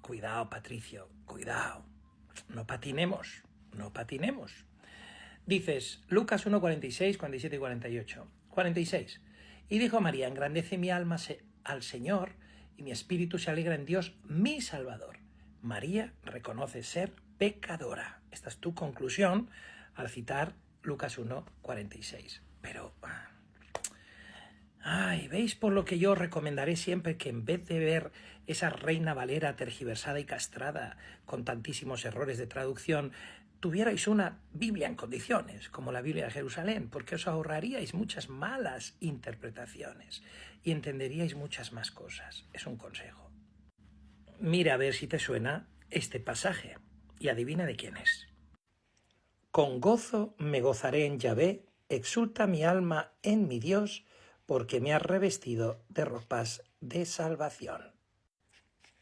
Cuidado, Patricio, cuidado. No patinemos, no patinemos. Dices, Lucas 1, 46, 47 y 48. 46. Y dijo María, engrandece mi alma al Señor, y mi espíritu se alegra en Dios, mi Salvador. María reconoce ser pecadora. Esta es tu conclusión al citar Lucas 1, 46. Pero, ¿veis por lo que yo recomendaré siempre que en vez de ver esa Reina Valera tergiversada y castrada con tantísimos errores de traducción, tuvierais una Biblia en condiciones, como la Biblia de Jerusalén, porque os ahorraríais muchas malas interpretaciones y entenderíais muchas más cosas? Es un consejo. Mira a ver si te suena este pasaje y adivina de quién es. Con gozo me gozaré en Yahvé, exulta mi alma en mi Dios, porque me has revestido de ropas de salvación.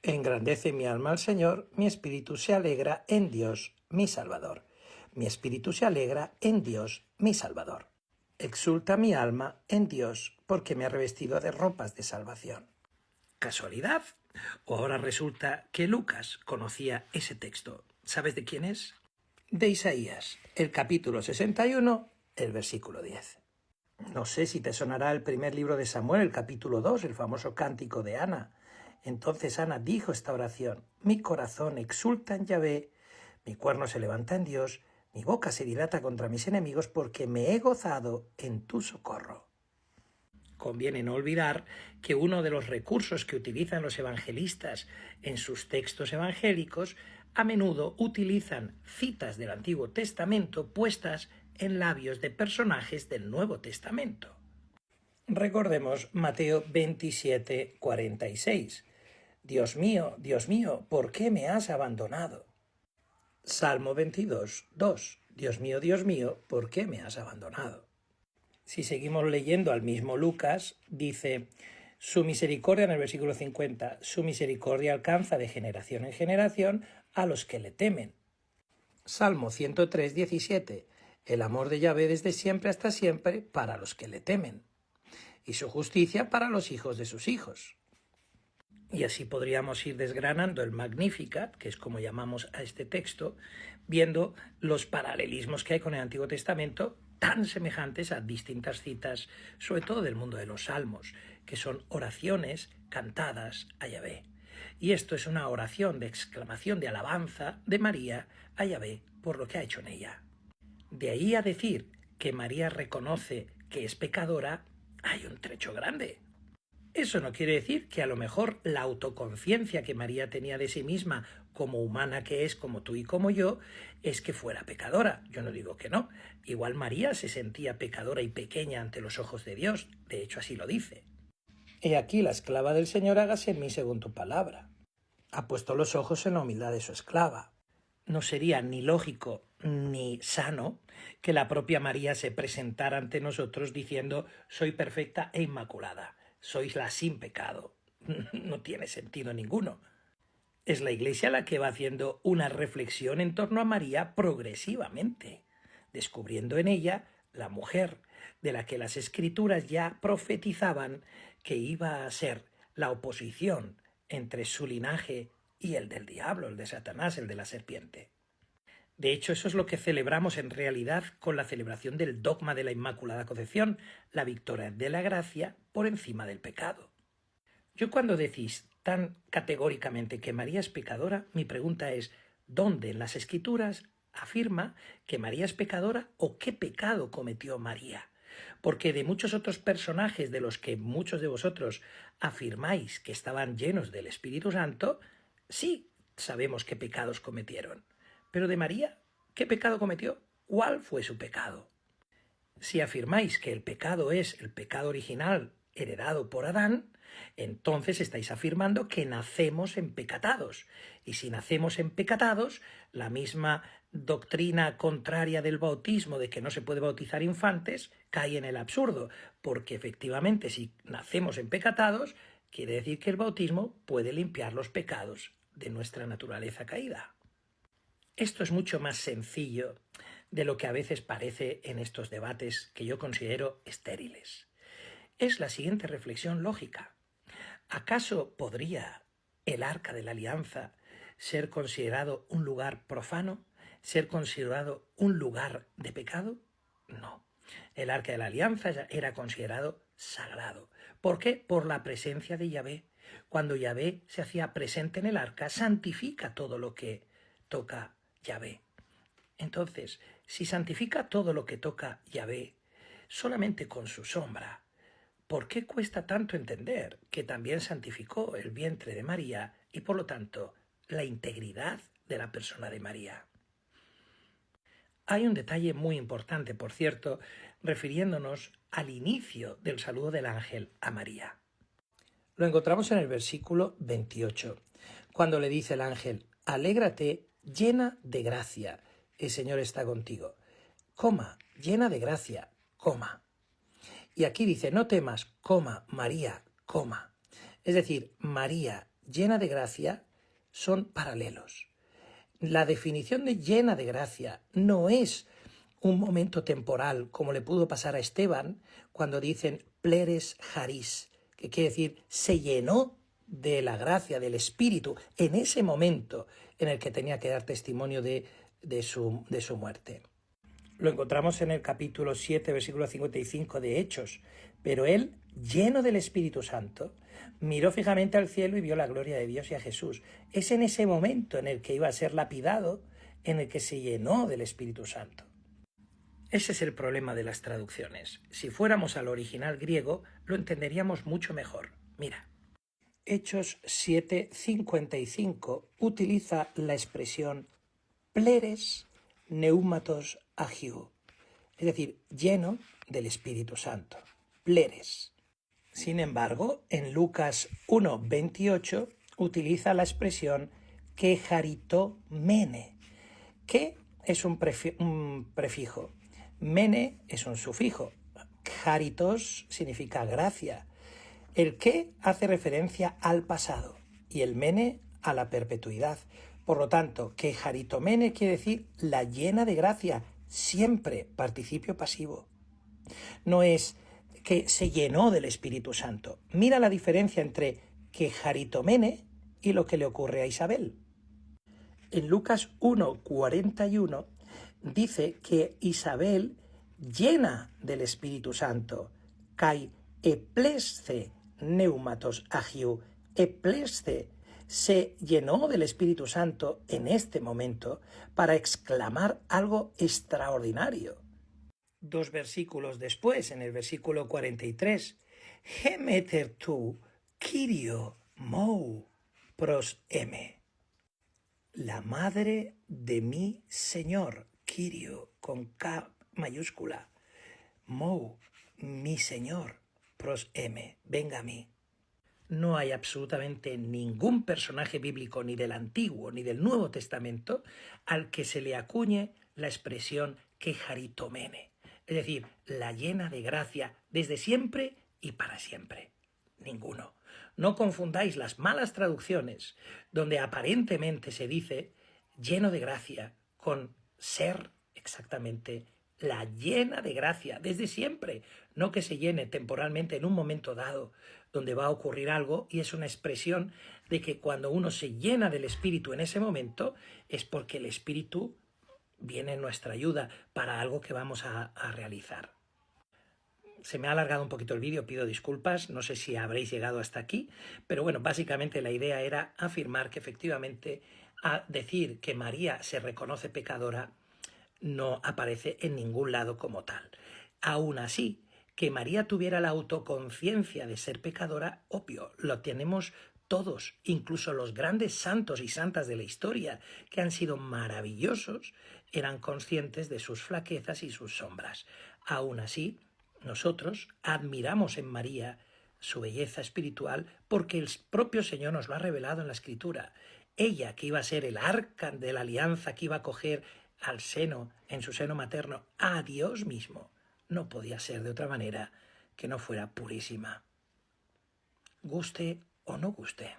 Engrandece mi alma al Señor, mi espíritu se alegra en Dios, mi Salvador. Mi espíritu se alegra en Dios, mi Salvador. Exulta mi alma en Dios, porque me ha revestido de ropas de salvación. ¿Casualidad? ¿O ahora resulta que Lucas conocía ese texto? ¿Sabes de quién es? De Isaías, el capítulo 61, el versículo 10. No sé si te sonará el primer libro de Samuel, el capítulo 2, el famoso cántico de Ana. Entonces Ana dijo esta oración: mi corazón exulta en Yahvé, mi cuerno se levanta en Dios, mi boca se dilata contra mis enemigos, porque me he gozado en tu socorro. Conviene no olvidar que uno de los recursos que utilizan los evangelistas en sus textos evangélicos a menudo utilizan citas del Antiguo Testamento puestas en labios de personajes del Nuevo Testamento. Recordemos Mateo 27, 46. Dios mío, ¿por qué me has abandonado? Salmo 22, 2. Dios mío, ¿por qué me has abandonado? Si seguimos leyendo al mismo Lucas, dice, su misericordia, en el versículo 50, su misericordia alcanza de generación en generación a los que le temen. Salmo 103, 17, el amor de Yahvé desde siempre hasta siempre para los que le temen, y su justicia para los hijos de sus hijos. Y así podríamos ir desgranando el Magnificat, que es como llamamos a este texto, viendo los paralelismos que hay con el Antiguo Testamento, tan semejantes a distintas citas, sobre todo del mundo de los Salmos, que son oraciones cantadas a Yahvé. Y esto es una oración de exclamación de alabanza de María a Yahvé por lo que ha hecho en ella. De ahí a decir que María reconoce que es pecadora, hay un trecho grande. Eso no quiere decir que a lo mejor la autoconciencia que María tenía de sí misma, como humana que es, como tú y como yo, es que fuera pecadora. Yo no digo que no. Igual María se sentía pecadora y pequeña ante los ojos de Dios. De hecho, así lo dice. He aquí la esclava del Señor, hágase en mí según tu palabra. Ha puesto los ojos en la humildad de su esclava. No sería ni lógico ni sano que la propia María se presentara ante nosotros diciendo soy perfecta e inmaculada. Sois la sin pecado. No tiene sentido ninguno. Es la Iglesia la que va haciendo una reflexión en torno a María progresivamente, descubriendo en ella la mujer de la que las Escrituras ya profetizaban que iba a ser la oposición entre su linaje y el del diablo, el de Satanás, el de la serpiente. De hecho, eso es lo que celebramos en realidad con la celebración del dogma de la Inmaculada Concepción, la victoria de la gracia por encima del pecado. Yo cuando decís tan categóricamente que María es pecadora, mi pregunta es, ¿dónde en las Escrituras afirma que María es pecadora o qué pecado cometió María? Porque de muchos otros personajes de los que muchos de vosotros afirmáis que estaban llenos del Espíritu Santo, sí sabemos qué pecados cometieron. Pero de María, ¿qué pecado cometió? ¿Cuál fue su pecado? Si afirmáis que el pecado es el pecado original heredado por Adán, entonces estáis afirmando que nacemos empecatados. Y si nacemos empecatados, la misma doctrina contraria del bautismo de que no se puede bautizar infantes cae en el absurdo, porque efectivamente si nacemos empecatados, quiere decir que el bautismo puede limpiar los pecados de nuestra naturaleza caída. Esto es mucho más sencillo de lo que a veces parece en estos debates que yo considero estériles. Es la siguiente reflexión lógica. ¿Acaso podría el Arca de la Alianza ser considerado un lugar profano? ¿Ser considerado un lugar de pecado? No. El Arca de la Alianza era considerado sagrado. ¿Por qué? Por la presencia de Yahvé. Cuando Yahvé se hacía presente en el arca, santifica todo lo que toca Yahvé. Entonces, si santifica todo lo que toca Yahvé solamente con su sombra, ¿por qué cuesta tanto entender que también santificó el vientre de María y, por lo tanto, la integridad de la persona de María? Hay un detalle muy importante, por cierto, refiriéndonos al inicio del saludo del ángel a María. Lo encontramos en el versículo 28, cuando le dice el ángel: alégrate, llena de gracia, el Señor está contigo. Coma, llena de gracia, coma. Y aquí dice: no temas, coma, María, coma. Es decir, María, llena de gracia, son paralelos. La definición de llena de gracia no es un momento temporal, como le pudo pasar a Esteban cuando dicen pleres charis, que quiere decir se llenó de la gracia, del Espíritu, en ese momento en el que tenía que dar testimonio de su muerte. Lo encontramos en el capítulo 7, versículo 55 de Hechos. Pero él, lleno del Espíritu Santo, miró fijamente al cielo y vio la gloria de Dios y a Jesús. Es en ese momento en el que iba a ser lapidado, en el que se llenó del Espíritu Santo. Ese es el problema de las traducciones. Si fuéramos al original griego, lo entenderíamos mucho mejor. Mira, Hechos 7:55 utiliza la expresión pleres neumatos agiu, es decir, lleno del Espíritu Santo, pleres. Sin embargo, en Lucas 1:28 utiliza la expresión kecharitomene, que es un prefijo, mene es un sufijo, charitos significa gracia. El que hace referencia al pasado y el mene a la perpetuidad. Por lo tanto, kecharitomene quiere decir la llena de gracia, siempre participio pasivo. No es que se llenó del Espíritu Santo. Mira la diferencia entre kecharitomene y lo que le ocurre a Isabel. En Lucas 1:41 dice que Isabel, llena del Espíritu Santo, kai eplesce neumatos agiu, eplesce, se llenó del Espíritu Santo en este momento para exclamar algo extraordinario. 2 versículos después, en el versículo 43, Gemeter tu, Kyrio, mou, pros eme. La madre de mi Señor, Kyrio, con K mayúscula, mou, mi Señor, pros eme, venga a mí. No hay absolutamente ningún personaje bíblico, ni del Antiguo ni del Nuevo Testamento, al que se le acuñe la expresión kecharitomene, es decir, la llena de gracia desde siempre y para siempre. Ninguno. No confundáis las malas traducciones, donde aparentemente se dice lleno de gracia, con ser exactamente la llena de gracia, desde siempre, no que se llene temporalmente en un momento dado, donde va a ocurrir algo, y es una expresión de que cuando uno se llena del Espíritu en ese momento, es porque el Espíritu viene en nuestra ayuda para algo que vamos a realizar. Se me ha alargado un poquito el vídeo, pido disculpas, no sé si habréis llegado hasta aquí, pero bueno, básicamente la idea era afirmar que efectivamente a decir que María se reconoce pecadora no aparece en ningún lado como tal. Aún así, que María tuviera la autoconciencia de ser pecadora, obvio, lo tenemos todos, incluso los grandes santos y santas de la historia, que han sido maravillosos, eran conscientes de sus flaquezas y sus sombras. Aún así, nosotros admiramos en María su belleza espiritual porque el propio Señor nos lo ha revelado en la Escritura. Ella, que iba a ser el arca de la alianza, que iba a coger al seno, en su seno materno, a Dios mismo, no podía ser de otra manera que no fuera purísima. Guste o no guste.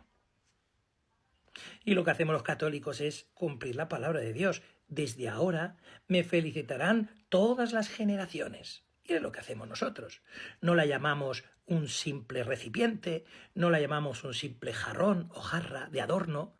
Y lo que hacemos los católicos es cumplir la palabra de Dios. Desde ahora me felicitarán todas las generaciones. Y es lo que hacemos nosotros. No la llamamos un simple recipiente, no la llamamos un simple jarrón o jarra de adorno.